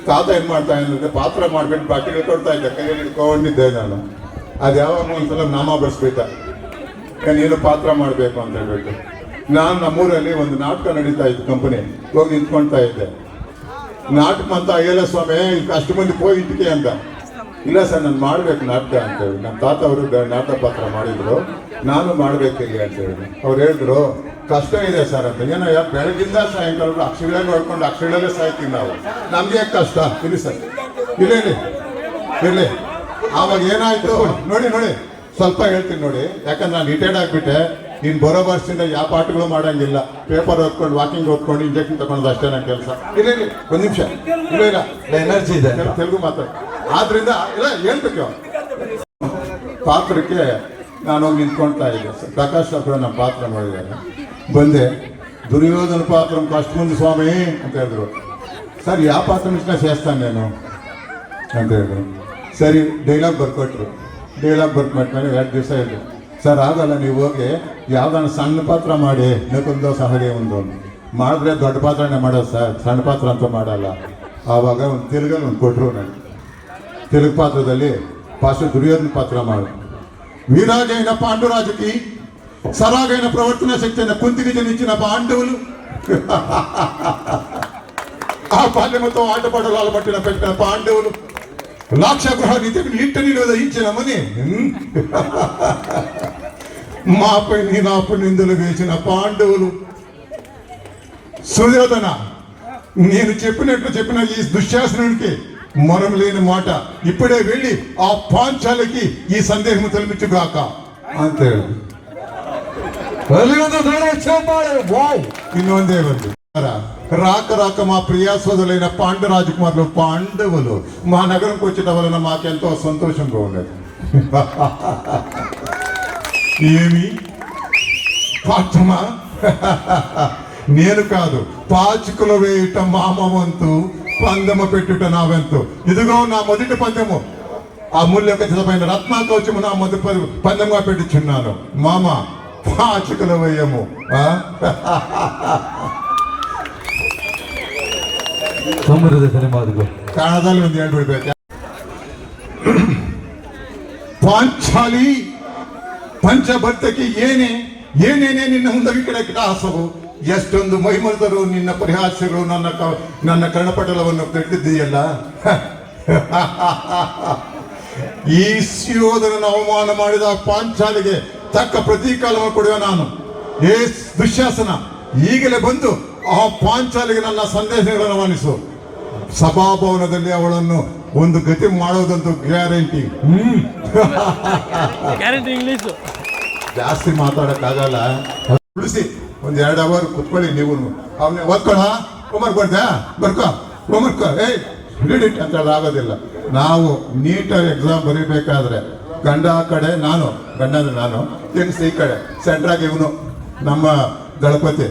ತಾತ ಏನ್ ಮಾಡ್ತಾ ಇದ್ದಂದ್ರೆ, ಪಾತ್ರ ಮಾಡ್ಬಿಟ್ಟು ಬಾಕಿಗಳು ಕೊಡ್ತಾ ಇದ್ದೆ, ಕೈಯಲ್ಲಿ ಇಟ್ಕೊಂಡಿದ್ದೆ ನಾನು. ಅದು ಯಾವಾಗ ಒಂದ್ಸಲ ನಾಮ ಬರ್ಸ್ಬಿಟ್ಟ, ನೀನು ಪಾತ್ರ ಮಾಡ್ಬೇಕು ಅಂತ ಹೇಳ್ಬಿಟ್ಟು. ನಾನು ನಮ್ಮೂರಲ್ಲಿ ಒಂದು ನಾಟಕ ನಡೀತಾ ಇತ್ತು, ಕಂಪನಿ ಹೋಗಿ ನಿಂತ್ಕೊಳ್ತಾ ಇದ್ದೆ. ನಾಟಕ ಅಂತ ಅಯ್ಯಲ್ಲ ಸ್ವಾಮಿ, ಅಷ್ಟು ಮಂದಿ ಪೋಯಿಂಟ್ಗೆ ಅಂತ. ಇಲ್ಲ ಸರ್, ನಾನು ಮಾಡ್ಬೇಕು ನಾಟಕ ಅಂತ ಹೇಳಿ. ನಮ್ಮ ತಾತ ಅವರು ನಾಟಕ ಪಾತ್ರ ಮಾಡಿದ್ರು, ನಾನು ಮಾಡ್ಬೇಕಿಲ್ಲ ಅಂತ ಹೇಳಿ. ಅವ್ರು ಹೇಳಿದ್ರು, ಕಷ್ಟ ಇದೆ ಸರ್ ಅಂತ. ಏನೋ ಬೆಳಗಿಂದ ಸಾಯಂಕಾಲ ಅಕ್ಷರಗಳೇ ನೋಡ್ಕೊಂಡು ಅಕ್ಷರಗಳೇ ಸಾಯ್ತೀವಿ ನಾವು, ನಮ್ಗೆ ಕಷ್ಟ. ಇರಿ ಸರ್, ಇರ್ಲಿ. ಆವಾಗ ಏನಾಯ್ತು ನೋಡಿ, ಸ್ವಲ್ಪ ಹೇಳ್ತೀನಿ ನೋಡಿ. ಯಾಕಂದ್ರೆ ನಾನು ರಿಟೈರ್ಡ್ ಆಗ್ಬಿಟ್ಟೆ. ಇನ್ನು ಬರೋ ವರ್ಷದಿಂದ ಯಾವ ಪಾಠಗಳು ಮಾಡಂಗಿಲ್ಲ. ಪೇಪರ್ ಓದ್ಕೊಂಡು, ವಾಕಿಂಗ್ ಓದ್ಕೊಂಡು, ಇಂಜೆಕ್ಷನ್ ತಗೊಂಡು ಅಷ್ಟೇ ನನ್ನ ಕೆಲಸ. ಇಲ್ಲ ಒಂದು ನಿಮಿಷ, ಇಲ್ಲ ಎನರ್ಜಿ ಇದೆ, ತೆಲುಗು ಮಾತಾಡ. ಆದ್ರಿಂದ ಇಲ್ಲ ಹೇಳ್ಬೇಕು. ಪಾತ್ರಕ್ಕೆ ನಾನು ಹೋಗಿ ನಿಂತ್ಕೊಳ್ತಾ ಇದ್ದೆ. ಪ್ರಕಾಶ್ ಕೂಡ ನಮ್ಮ ಪಾತ್ರ ಮಾಡಿದ್ದಾರೆ. ಬಂದೆ, ದುರ್ಯೋಧನ ಪಾತ್ರ ಕಷ್ಟ ಮುಂದೆ ಸ್ವಾಮಿ ಅಂತ ಹೇಳಿದ್ರು. ಸರ್ ಯಾವ ಪಾತ್ರ ಸೇಸ್ತಾನೆ ನಾನು ಅಂತ ಹೇಳಿದ್ರು. ಸರಿ, ಡೈಲಾಗ್ ಬರ್ಕೊಟ್ರು. ಡೈಲಾಗ್ ಬರ್ಕೊಟ್ಮೇಲೆ 2 ದಿವಸ ಹೇಳಿದ್ರು, ಸರ್ ಆಗಲ್ಲ, ನೀವು ಹೋಗಿ ಯಾವ್ದಾನ ಸಣ್ಣ ಪಾತ್ರ ಮಾಡಿ, ನಕ್ಕೊಂದು ಸಹಗೆ ಒಂದು ಮಾಡಿದ್ರೆ ದೊಡ್ಡ ಪಾತ್ರನೇ ಮಾಡೋದು ಸರ್, ಸಣ್ಣ ಪಾತ್ರ ಅಂತ ಮಾಡಲ್ಲ. ಆವಾಗ ಒಂದು ತೆಲುಗಲ್ಲಿ ಒಂದು ಕೊಟ್ಟರು. ನಾನು ತೆಲುಗು ಪಾತ್ರದಲ್ಲಿ ದುರ್ಯೋಧನ ಪಾತ್ರ ಮಾಡಿ. వీరాజైన పాండురాజుకి సరాగైన ప్రవర్తన శక్తి అయిన కుంతికి జనించిన పాండవులు ఆ బాల్యముతో ఆటపాటలు పట్టిన పెట్టిన పాండవులు లాక్షగృహాన్ని ఇంటిని ఉదయించిన ముని మాపై నాపై నిందలు వేసిన పాండవులు. సుయోధన, నేను చెప్పిన ఈ దుశ్శాసనునికి మనం లేని మాట. ఇప్పుడే వెళ్ళి ఆ పాంచాలకి ఈ సందేహం తెలిపించుగాక ಅಂತ ಹೇಳಿ. ಇನ್ನೊಂದೇ ಒಂದು రాక మా ప్రియాస్వదులైన పాండు రాజకుమారులు పాండవులు మా నగరంకి వచ్చిన వలన మాకెంతో సంతోషంగా ఉండేది. ఏమి పాఠమా? నేను కాదు, పాచికలు వేయటం మామ వంతు, పందెము పెట్టుట నా వంతు. ఇదిగో నా మొదటి పందెము, అమూల్యమైన రత్నాకవచము నా మొదటి పందెంగా పెట్టుచున్నాను. మామ పాచికలు వేయము. ಕನ್ನಡದಲ್ಲಿ ಒಂದು ಹೇಳ್ಬಿಡ್ಬೇಕು. ಪಾಂಚಾಲಿ ಪಂಚಭರ್ತಕ್ಕೆ ಏನೇನೇ ನಿನ್ನ ಮುಂದೆ ವಿಕಟಕ್ಕೆ ಆಸವು, ಎಷ್ಟೊಂದು ಮೈಮರೆದರು ನಿನ್ನ ಪರಿಹಾಸ್ಯಗಳು ನನ್ನ ಕರ್ಣಪಟಲವನ್ನು ತೆಗೆದಿದ್ದೀಯಲ್ಲ. ಈ ಸುಯೋಧನನ ಅವಮಾನ ಮಾಡಿದ ಪಾಂಚಾಲಿಗೆ ತಕ್ಕ ಪ್ರತೀಕಾಲವನ್ನು ಕೊಡುವ ನಾನು. ಏ ದುಶ್ಯಾಸನ, ಈಗಲೇ ಬಂದು ಆ ಪಾಂಚಾಲಿಗೆ ನನ್ನ ಸಂದೇಶಗಳನ್ನು ರವಾನಿಸು. ಸಭಾಭವನದಲ್ಲಿ ಅವಳನ್ನು ಒಂದು ಗತಿ ಮಾಡೋದಂತೂ ಗ್ಯಾರಂಟಿ. ಗ್ಯಾರಂಟಿ ಇಂಗ್ಲೀಷು ಜಾಸ್ತಿ ಮಾತಾಡಕ್ಕಾಗಲ್ಲ. ಉಳಿಸಿ ಒಂದ್ 2 ಅವರ್ ಕುತ್ಕೊಳ್ಳಿ ನೀವು. ಅವನೇ ಓದ್ಕೊಳ ಹೋಮ್ವರ್ಕ್ ಬರ್ದ ಬರ್ಕೊ ಹೋಮ್ವರ್ಕ್ ರೀಡಿಟ್ ಅಂತ ಆಗೋದಿಲ್ಲ. ನಾವು ನೀಟಾಗಿ ಎಕ್ಸಾಮ್ ಬರೀಬೇಕಾದ್ರೆ ಗಂಡ ಆ ಕಡೆ, ಗಂಡ ಅಂದ್ರೆ ನಾನು, ಹೆಂಗ್ಸ್ ಈ ಕಡೆ, ಸೆಂಟ್ರಾಗಿ ಇವನು ನಮ್ಮ ದಳಪತಿ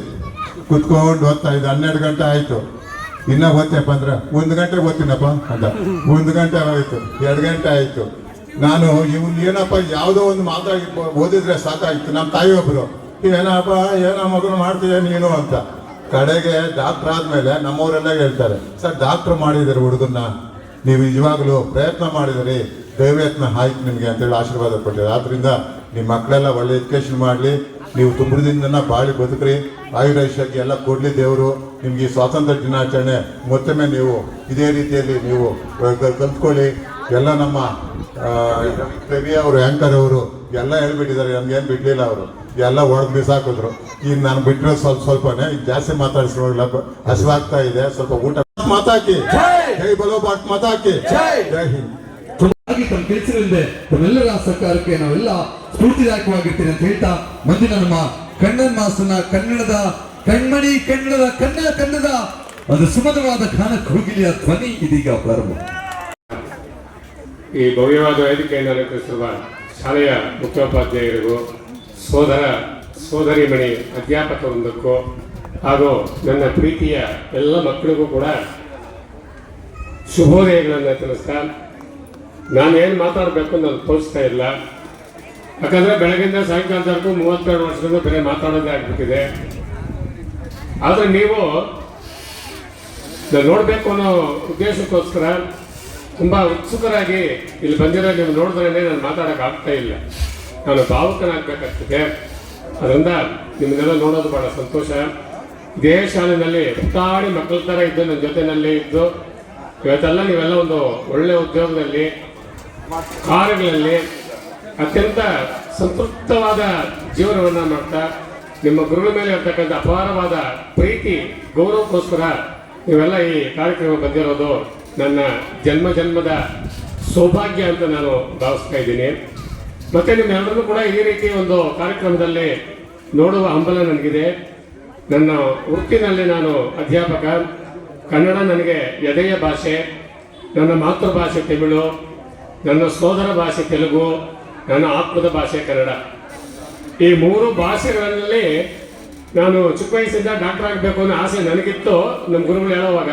ಕುತ್ಕೊಂಡು ಓದ್ತಾ ಇದ್ದ. 12 ಗಂಟೆ ಆಯ್ತು. ಇನ್ನ ಓದ್ತೇಪ್ಪ ಅಂದ್ರೆ 1 ಗಂಟೆ ಓದ್ತೀನಪ್ಪ ಅಂತ. 1 ಗಂಟೆ ಆಯ್ತು, 2 ಗಂಟೆ ಆಯ್ತು. ನಾನು ಇವ್ನು ಏನಪ್ಪ ಯಾವುದೋ ಒಂದು ಮಾತಾಡಿ ಓದಿದ್ರೆ ಸಾಕಾಗಿತ್ತು. ನಮ್ಮ ತಾಯಿ ಒಬ್ರು, ಏನಪ್ಪ ಏನೋ ಮಗನು ಮಾಡ್ತೀಯ ನೀನು ಅಂತ. ಕಡೆಗೆ ಡಾಕ್ಟರ್ ಆದ್ಮೇಲೆ ನಮ್ಮವರೆಲ್ಲ ಹೇಳ್ತಾರೆ, ಸರ್ ಡಾಕ್ಟರ್ ಮಾಡಿದ್ದಾರೆ ಹುಡುಗನ್ನ, ನೀವು ನಿಜವಾಗ್ಲೂ ಪ್ರಯತ್ನ ಮಾಡಿದಿರಿ, ದೈವಯತ್ನ ಆಯ್ತು ನಿಮಗೆ ಅಂತೇಳಿ ಆಶೀರ್ವಾದ ಕೊಟ್ಟಿದ್ದಾರೆ. ಆದ್ರಿಂದ ನಿಮ್ಮ ಮಕ್ಕಳೆಲ್ಲ ಒಳ್ಳೆ ಎಜುಕೇಶನ್ ಮಾಡಲಿ, ನೀವು ತುಂಬದಿಂದ ಬಾಳಿ ಬದುಕ್ರಿ, ಆಯುರಾಯುಷ್ಯಕ್ಕೆ ಎಲ್ಲ ಕೊಡ್ಲಿ ದೇವರು. ನಿಮ್ಗೆ ಈ ಸ್ವಾತಂತ್ರ್ಯ ದಿನಾಚರಣೆ ಮತ್ತೊಮ್ಮೆ ನೀವು ಇದೇ ರೀತಿಯಲ್ಲಿ ನೀವು ಕಲ್ತ್ಕೊಳ್ಳಿ. ಎಲ್ಲ ನಮ್ಮ ರವಿ ಅವರು, ಆ್ಯಂಕರ್ ಅವರು ಎಲ್ಲ ಹೇಳ್ಬಿಟ್ಟಿದ್ದಾರೆ, ನಮ್ಗೇನು ಬಿಡ್ಲಿಲ್ಲ ಅವರು, ಎಲ್ಲ ಹೊಡೆದು ಬಿಸಾಕಿದ್ರು. ಈಗ ನಾನು ಬಿಟ್ಟರೆ ಸ್ವಲ್ಪನೇ, ಈಗ ಜಾಸ್ತಿ ಮಾತಾಡಿಸ್ಕೊಳ್ಳ ಹಸಿವಾಗ್ತಾ ಇದೆ, ಸ್ವಲ್ಪ ಊಟ ಮಾತಾಕಿ. ಜೈ ಬಲೋ ಬಾಟ್ ಮಾತಾಕಿ. ಜೈ ಹಿಂದ್. ತಮ್ಮ ಕೆಲಸಗಳಿಂದ ತಮ್ಮೆಲ್ಲರ ಸರ್ಕಾರಕ್ಕೆ ನಾವೆಲ್ಲ ಸ್ಫೂರ್ತಿದಾಯಕವಾಗಿರ್ತೀರಿ ಅಂತ ಹೇಳ್ತಾ ಮುಂದಿನ ನಮ್ಮ ಕಣ್ಣನ್ ಮಾಸ್ತನ ಕನ್ನಡದ ಕಣ್ಮಣಿ, ಕನ್ನಡದ ಒಂದು ಸುಮಧುರವಾದ ಗಾನ ಕೋಗಿಲೆಯ ಧ್ವನಿ ಇದೀಗ ಪ್ರಾರಂಭ. ಈ ಭವ್ಯವಾದ ವೇದಿಕೆಯನ್ನು ಅಲಂಕರಿಸಿರುವ ಶಾಲೆಯ ಮುಖ್ಯೋಪಾಧ್ಯಾಯರಿಗೂ, ಸೋದರಿಮಣಿ ಅಧ್ಯಾಪಕ ವೃಂದಕ್ಕೂ ಹಾಗೂ ನನ್ನ ಪ್ರೀತಿಯ ಎಲ್ಲ ಮಕ್ಕಳಿಗೂ ಕೂಡ ಶುಭೋದಯಗಳನ್ನು ತಿಳಿಸ್ತಾ, ನಾನೇನು ಮಾತಾಡಬೇಕು ನಾನು ತೋರಿಸ್ತಾ ಇಲ್ಲ. ಯಾಕಂದರೆ ಬೆಳಗಿಂದ ಸಾಯಂಕಾಲ ತನಕ 32 ವರ್ಷದಿಂದ ಬೇರೆ ಮಾತಾಡೋದೇ ಆಗ್ಬಿಟ್ಟಿದೆ. ಆದರೆ ನೀವು ನೋಡಬೇಕು ಅನ್ನೋ ಉದ್ದೇಶಕ್ಕೋಸ್ಕರ ತುಂಬ ಉತ್ಸುಕರಾಗಿ ಇಲ್ಲಿ ಬಂದಿರೋ ನೀವು ನೋಡಿದ್ರೇ ನಾನು ಮಾತಾಡೋಕೆ ಆಗ್ತಾ ಇಲ್ಲ. ನಾನು ಭಾವುಕನಾಗಬೇಕಾಗ್ತದೆ. ಅದರಿಂದ ನಿಮ್ಮನ್ನೆಲ್ಲ ನೋಡೋದು ಭಾಳ ಸಂತೋಷ. ಇದೇ ಶಾಲೆಯಲ್ಲಿ ಪುಟಾಣಿ ಮಕ್ಕಳ ಥರ ಇದ್ದು ನನ್ನ ಜೊತೆಯಲ್ಲೇ ಇದ್ದು ಇವತ್ತೆಲ್ಲ ನೀವೆಲ್ಲ ಒಂದು ಒಳ್ಳೆ ಉದ್ಯೋಗದಲ್ಲಿ, ಕಾರ್ಯಗಳಲ್ಲಿ ಅತ್ಯಂತ ಸಂತೃಪ್ತವಾದ ಜೀವನವನ್ನು ಮಾಡ್ತಾ ನಿಮ್ಮ ಗುರುಗಳ ಮೇಲೆ ಇರ್ತಕ್ಕಂಥ ಅಪಾರವಾದ ಪ್ರೀತಿ ಗೌರವಕ್ಕೋಸ್ಕರ ನೀವೆಲ್ಲ ಈ ಕಾರ್ಯಕ್ರಮ ಬಂದಿರೋದು ನನ್ನ ಜನ್ಮದ ಸೌಭಾಗ್ಯ ಅಂತ ನಾನು ಭಾವಿಸ್ತಾ ಇದ್ದೀನಿ. ಮತ್ತು ನಿಮ್ಮೆಲ್ಲರೂ ಕೂಡ ಈ ರೀತಿ ಒಂದು ಕಾರ್ಯಕ್ರಮದಲ್ಲಿ ನೋಡುವ ಹಂಬಲ ನನಗಿದೆ. ನನ್ನ ವೃತ್ತಿನಲ್ಲಿ ನಾನು ಅಧ್ಯಾಪಕ. ಕನ್ನಡ ನನಗೆ ಎದೆಯ ಭಾಷೆ, ನನ್ನ ಮಾತೃಭಾಷೆ ತಮಿಳು, ನನ್ನ ಸೋದರ ಭಾಷೆ ತೆಲುಗು, ನನ್ನ ಆತ್ಮದ ಭಾಷೆ ಕನ್ನಡ. ಈ 3 ಭಾಷೆಗಳಲ್ಲಿ ನಾನು ಚಿಕ್ಕ ವಯಸ್ಸಿಂದ ಡಾಕ್ಟರ್ ಆಗಬೇಕು ಅನ್ನೋ ಆಸೆ ನನಗಿತ್ತು, ನಮ್ಮ ಗುರುಗಳು ಹೇಳುವಾಗ.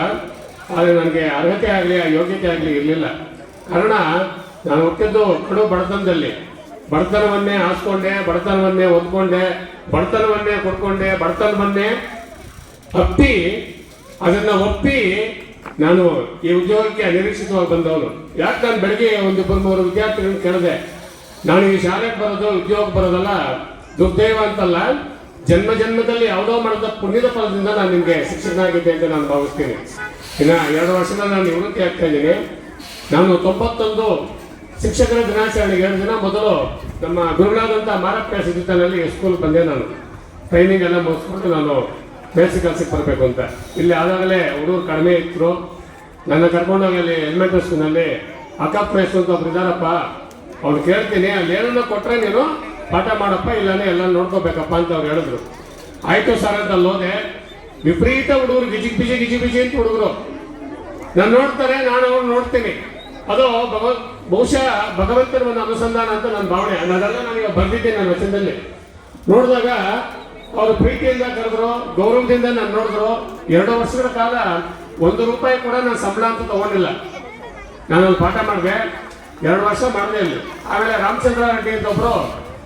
ಆದರೆ ನನಗೆ ಅರ್ಹತೆ ಆಗಲಿ ಯೋಗ್ಯತೆ ಆಗಲಿ ಇರಲಿಲ್ಲ. ಕಾರಣ ನಾನು ಹುಟ್ಟಿದ್ದು ಕಡು ಬಡತನದಲ್ಲಿ. ಬಡತನವನ್ನೇ ಆಸ್ಕೊಂಡೆ, ಬಡತನವನ್ನೇ ಹೊಂದ್ಕೊಂಡೆ, ಬಡತನವನ್ನೇ ಕೊಡ್ಕೊಂಡೆ, ಬಡತನವನ್ನೇ ಹಪ್ಪಿ ಅದನ್ನು ಒಪ್ಪಿ ನಾನು ಈ ಉದ್ಯೋಗಕ್ಕೆ ಅನಿರೀಕ್ಷಿತವಾಗಿ ಬಂದವನು. ಯಾಕೆ ನಾನು ಬೆಳಗ್ಗೆ 1-3 ವಿದ್ಯಾರ್ಥಿಗಳನ್ನು ಕೇಳಿದೆ, ನಾನು ಈ ಶಾಲೆಗೆ ಬರೋದು ಉದ್ಯೋಗ ಬರೋದಲ್ಲ ದುರ್ದೈವ ಅಂತಲ್ಲ, ಜನ್ಮದಲ್ಲಿ ಯಾವುದೋ ಮಾಡಿದ ಪುಣ್ಯದ ಫಲದಿಂದ ನಾನು ನಿಮಗೆ ಶಿಕ್ಷಕನಾಗಿದ್ದೆ ಅಂತ ನಾನು ಭಾವಿಸ್ತೀನಿ. ಇನ್ನು 2 ವರ್ಷದಲ್ಲಿ ನಾನು ನಿವೃತ್ತಿ ಆಗ್ತಾ ಇದ್ದೀನಿ. ನಾನು 91 ಶಿಕ್ಷಕರ ದಿನಾಚರಣೆಗೆ 2 ದಿನ ಮೊದಲು ನಮ್ಮ ಗುರುಗಳಾದಂಥ ಮಾರಪ್ಪ ಸಿದ್ಧನಲ್ಲಿ ಸ್ಕೂಲ್ ಬಂದೆ. ನಾನು ಟ್ರೈನಿಂಗ್ ಎಲ್ಲ ಮುಗಿಸ್ಕೊಂಡು ನಾನು ಬೇಸಿಗೆ ಕೆಲಸಕ್ಕೆ ಬರಬೇಕು ಅಂತ. ಇಲ್ಲಿ ಆದಾಗಲೇ ಹುಡುಗರು ಕಡಿಮೆ ಇದ್ರು. ನನ್ನ ಕರ್ಕೊಂಡೋಗಿ ಅಲ್ಲಿ ಎಲಿಮೆಂಟರಿ ಸ್ಕೂಲ್ನಲ್ಲಿ ಅಕ್ಕಪ್ರೇಸ್ ಅಂತ ಒಬ್ರು ಇದ್ದಾರಪ್ಪ, ಅವ್ನು ಕೇಳ್ತೀನಿ, ಅಲ್ಲಿ ಏನನ್ನ ಕೊಟ್ಟರೆ ನೀನು ಪಾಠ ಮಾಡಪ್ಪ, ಇಲ್ಲಾನೆ ಎಲ್ಲ ನೋಡ್ಕೋಬೇಕಪ್ಪ ಅಂತ ಅವ್ರು ಹೇಳಿದ್ರು. ಆಯಿತು ಸರ್ ಅಂತ ಅಲ್ಲೋದೆ. ವಿಪರೀತ ಹುಡುಗರು ಗಿಜಿ ಬಿಜಿ ಅಂತ ಹುಡುಗರು ನಾನು ನೋಡ್ತಾರೆ, ನಾನು ಅವ್ರು ನೋಡ್ತೀನಿ. ಅದು ಬಹುಶಃ ಭಗವಂತನ ಒಂದು ಅನುಸಂಧಾನ ಅಂತ ನನ್ನ ಭಾವನೆ. ಅದೆಲ್ಲ ನಾನೀಗ ಬರ್ದಿದ್ದೀನಿ ನನ್ನ ವಚನದಲ್ಲಿ. ನೋಡಿದಾಗ ಅವರು ಪ್ರೀತಿಯಿಂದ ಕರೆದ್ರು, ಗೌರವದಿಂದ ನಾನು ನೋಡಿದ್ರು. 2 ವರ್ಷಗಳ ಕಾಲ 1 ರೂಪಾಯಿ ಕೂಡ ನಾನು ಸಂಬಳ ಅಂತ ತಗೊಂಡಿಲ್ಲ. ನಾನೊಂದು ಪಾಠ ಮಾಡಿದೆ, 2 ವರ್ಷ ಮಾಡಿದೆ ಅಲ್ಲಿ. ಆಮೇಲೆ ರಾಮಚಂದ್ರ ರೆಡ್ಡಿ ಅಂತ ಒಬ್ಬರು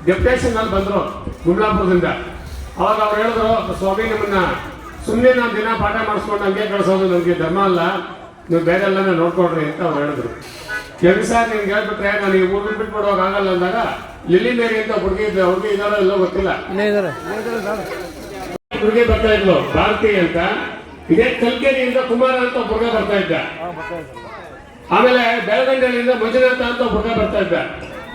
ಡೆಪ್ಯುಟೇಷನ್ನಲ್ಲಿ ಬಂದರು ಗುಮ್ಲಾಪುರದಿಂದ. ಅವಾಗ ಅವ್ರು ಹೇಳಿದ್ರು, ಸ್ವಾಮಿ ನಿಮ್ಮನ್ನ ಸುಮ್ಮನೆ ನಾನು ದಿನ ಪಾಠ ಮಾಡಿಸ್ಕೊಂಡು ಹಂಗೆ ಕಳಿಸೋದು ನನಗೆ ಧರ್ಮ ಅಲ್ಲ, ನೀವು ಬೇರೆ ಎಲ್ಲ ನೋಡ್ಕೊಡ್ರಿ ಅಂತ ಅವ್ರು ಹೇಳಿದ್ರು. ಎಲ್ಲಿ ಸರ್ ನಿಮ್ಗೆ ಹೇಳ್ಬಿಟ್ರೆ ನಾನು ಈ ಊರು ಬಿಟ್ಬಿಡುವಾಗ ಆಗಲ್ಲ ಅಂದಾಗ ಲಿಲಿ ಮೇರಿ ಅಂತ ಹುಡುಗಿ ಇದ್ದಾರೋ ಎಲ್ಲೋ ಗೊತ್ತಿಲ್ಲ, ಹುಡುಗಿ ಬರ್ತಾ ಇದ್ಲು ಭಾರತಿ ಅಂತ. ಇದೇ ಕಲ್ಕೆರೆಯಿಂದ ಕುಮಾರ ಅಂತ ಒಬ್ಬ ಹುಡುಗ ಬರ್ತಾ ಇದ್ದ. ಆಮೇಲೆ ಬೆಳಗಂಡಳಿಯಿಂದ ಮಂಜುನಾಥ ಅಂತ ಒಬ್ಬ ಹುಡುಗ ಬರ್ತಾ ಇದ್ದ.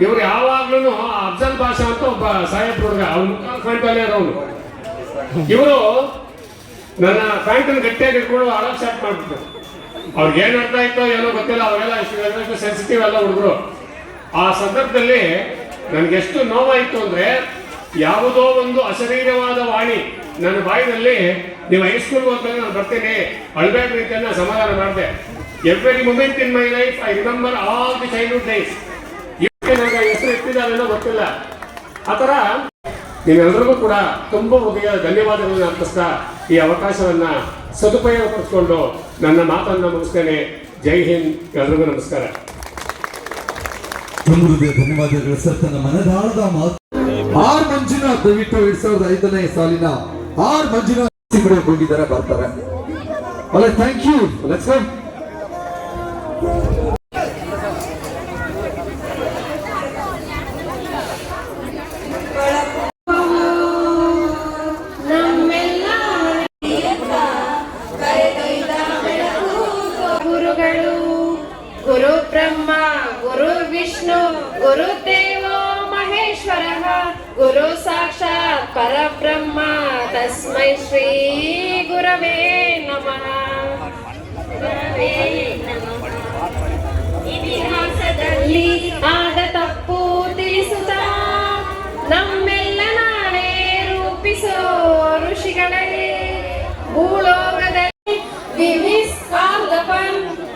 ಇವ್ರು ಯಾವಾಗ್ಲೂ ಅಫ್ಜಲ್ ಭಾಷಾ ಅಂತ ಒಬ್ಬ ಸಾಹೇಬ್ ಹುಡುಗ, ಅವ್ನು ಫ್ಯಾಂಟ್ ಅಲ್ಲೇ ಇರೋನು. ಇವರು ನನ್ನ ಫ್ಯಾಂಟನ್ನು ಗಟ್ಟಿಯಾಗಿ ಇಟ್ಕೊಂಡು ಆಳಕ್ಕೆ ಸ್ಟಾರ್ಟ್ ಮಾಡ್ಬಿಟ್ರು. ಅವ್ರಿಗೆ ಏನು ಅರ್ಥ ಆಯ್ತೋ ಏನೋ ಗೊತ್ತಿಲ್ಲ, ಅವೆಲ್ಲ ಇಷ್ಟು ಸೆನ್ಸಿಟಿವ್ ಎಲ್ಲ ಹುಡುಗರು. ಆ ಸಂದರ್ಭದಲ್ಲಿ ನನಗೆಷ್ಟು ನೋವಾಯಿತು ಅಂದರೆ, ಯಾವುದೋ ಒಂದು ಅಶರೀರವಾದ ವಾಣಿ ನನ್ನ ಬಾಯಿನಲ್ಲಿ, ನೀವು ಹೈಸ್ಕೂಲ್ಗೆ ಹೋದ್ಮೇಲೆ ನಾನು ಬರ್ತೀನಿ ಅಳ್ಬೇಡ ರೀತಿಯನ್ನು ಸಮಾಧಾನ ಮಾಡಿದೆ. Every moment in my life I remember all the childhood days. ನನಗೆ ಹೆಸರು ಎತ್ತಿದ್ದಾರೇನೋ ಗೊತ್ತಿಲ್ಲ. ಆ ಥರ ನೀವೆಲ್ಲರಿಗೂ ಕೂಡ ತುಂಬ ಬಗೆಯ ಧನ್ಯವಾದಗಳನ್ನು ಅರ್ಪಿಸ್ತಾ ಈ ಅವಕಾಶವನ್ನು ಸದುಪಯೋಗಪಡಿಸ್ಕೊಂಡು ನನ್ನ ಮಾತನ್ನು ಮುಗಿಸ್ತೇನೆ. ಜೈ ಹಿಂದ್, ಎಲ್ರಿಗೂ ನಮಸ್ಕಾರ. ಧನ್ಯವಾದಗಳು ಸರ್. ತನ್ನ ಮನದಾಳದ ಮಾತು ಆರ್ ಮಂಜುನಾಥ್ ದಯವಿಟ್ಟು 2005ನೇ ಸಾಲಿನ ಆರ್ ಮಂಜುನಾಥ್ ಹೋಗಿದ್ದಾರೆ, ಬರ್ತಾರೆ. ಅಲ್ಲ, ಥ್ಯಾಂಕ್ ಯು. Let's go. ಗುರುಗಳು ಗುರು ಬ್ರಹ್ಮ ಗುರು ವಿಷ್ಣು ಗುರುದೇವೋ ಮಹೇಶ್ವರಃ ಗುರು ಸಾಕ್ಷಾತ್ ಪರಬ್ರಹ್ಮ ತಸ್ಮೈ ಶ್ರೀ ಗುರವೇ ನಮಃ. ಇತಿಹಾಸದಲ್ಲಿ ಆದ ತಪ್ಪು ತಿಳಿಸುತ್ತಾ ನಮ್ಮೆಲ್ಲ ನಾಳೆ ರೂಪಿಸೋ ಋಷಿಗಳೇ, ಭೂಲೋಕದಲ್ಲಿ we miss all the fun,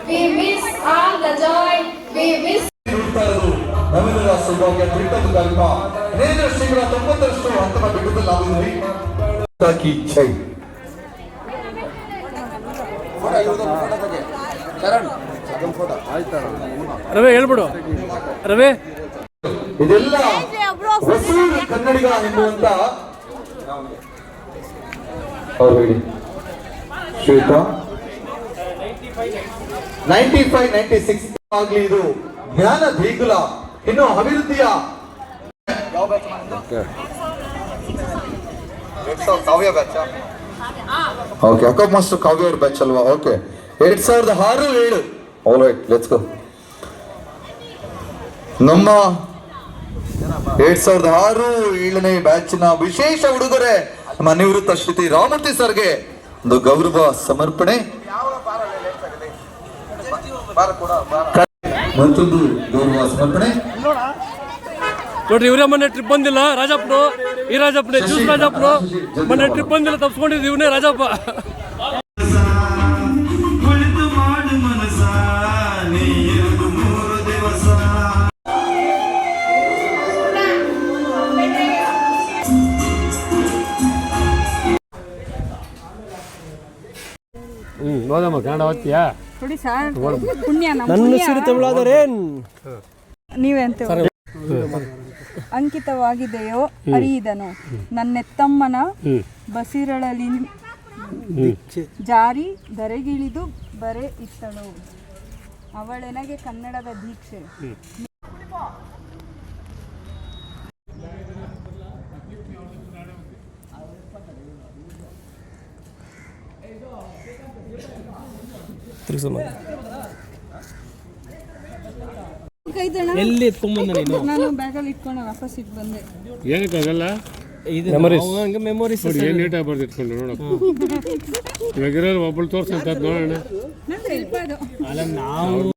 we miss all the joy, we miss ನಮ್ಮೆಲ್ಲರ ಸೌಭಾಗ್ಯ ತ್ರಿಕಟು ಕಲ್ಪ 90% ಅಂತರ ಬಿಡುಗಡೆ ನಾವಿದ್ವಿ. ತಾಕಿ ಜೈ. ರವಿ ಹೇಳ್ಬಿಡು. ರವಿ, ಇದೆಲ್ಲ ಹೊಸೂರು ಕನ್ನಡಿಗ ಎನ್ನುವಂತ ಅವ್ರು ಹೇಳಿ ಶ್ವೇತಾ 95-96 ಆಗ್ಲಿ. ಇದು ಜ್ಞಾನ ದೇಗುಲ ಇನ್ನು ಅಭಿವೃದ್ಧಿಯ ಕಾವ್ಯ ಬ್ಯಾಚ್. ಓಕೆ, ಅಕಪ್ ಮಾಸ್ಟರ್ ಕಾವ್ಯ ಅವ್ರ ಬ್ಯಾಚ್ ಅಲ್ವಾ? Okay, 2006-7. All right, let's go. ನಮ್ಮ 2006-7ನೇ ಬ್ಯಾಚ್ನ ವಿಶೇಷ ಉಡುಗೊರೆ ನಮ್ಮ ನಿವೃತ್ತ ಶ್ರೀ ರಾಮಮೂರ್ತಿ ಸರ್ಗೆ ಒಂದು ಗೌರವ ಸಮರ್ಪಣೆ, ಮತ್ತೊಂದು ಗೌರವ ಸಮರ್ಪಣೆ. ನೋಡ್ರಿ, ಇವರೇ ಮೊನ್ನೆ ಟ್ರಿಪ್ ಬಂದಿಲ್ಲ, ರಾಜಪ್ಪನು. ಈ ರಾಜಪ್ಪನೇ ಜ್ಯೂಸ್ ರಾಜಪ್ಪನು ಮೊನ್ನೆ ಟ್ರಿಪ್ ಬಂದಿಲ್ಲ, ತಪ್ಪಿಸ್ಕೊಂಡಿದ್ದು ಇವನೇ ರಾಜಪ್ಪ. ನೋಡಮ್ಮ, ಕನ್ನಡ ಓದ್ತೀಯಾ? ನನ್ನ ಹೆಸರು ತಮಿಳಾದರೆ ನೀವೇ ಅಂತ ಅಂಕಿತವಾಗಿದೆಯೋ ಅರಿಯಿದನು ನನ್ನೆತ್ತಮ್ಮನ ಬಸಿರಳಲಿ ಜಾರಿ ಧರೆಗಿಳಿದು ಬರೆ ಇತ್ತಳು ಅವಳೆನಗೆ ಕನ್ನಡದ ದೀಕ್ಷೆ. ಎಲ್ಲಿ ಎತ್ಕೊಂಡ್ಬಂದ ನೀನು? ನಾನು ಬ್ಯಾಗಲ್ಲಿ ಇಟ್ಕೊಂಡು ವಾಪಸ್ ಇಟ್ಟು ಬಂದೆ. ಏನಕ್ಕಾಗಲ್ಲ, ಮೆಮೊರೀಸ್ ಏನು ನೀಟಾಗಿ ಬರ್ದಿಟ್ಕೊಂಡು ನೋಡಪ್ಪ. ಇವಾಗಿರೋ ಒಬ್ಬಳು ತೋರ್ಸಂತ ನೋಡೋಣ. ನಂದು ಸ್ವಲ್ಪ ಅದು. ಅಲ್ಲ, ನಾವು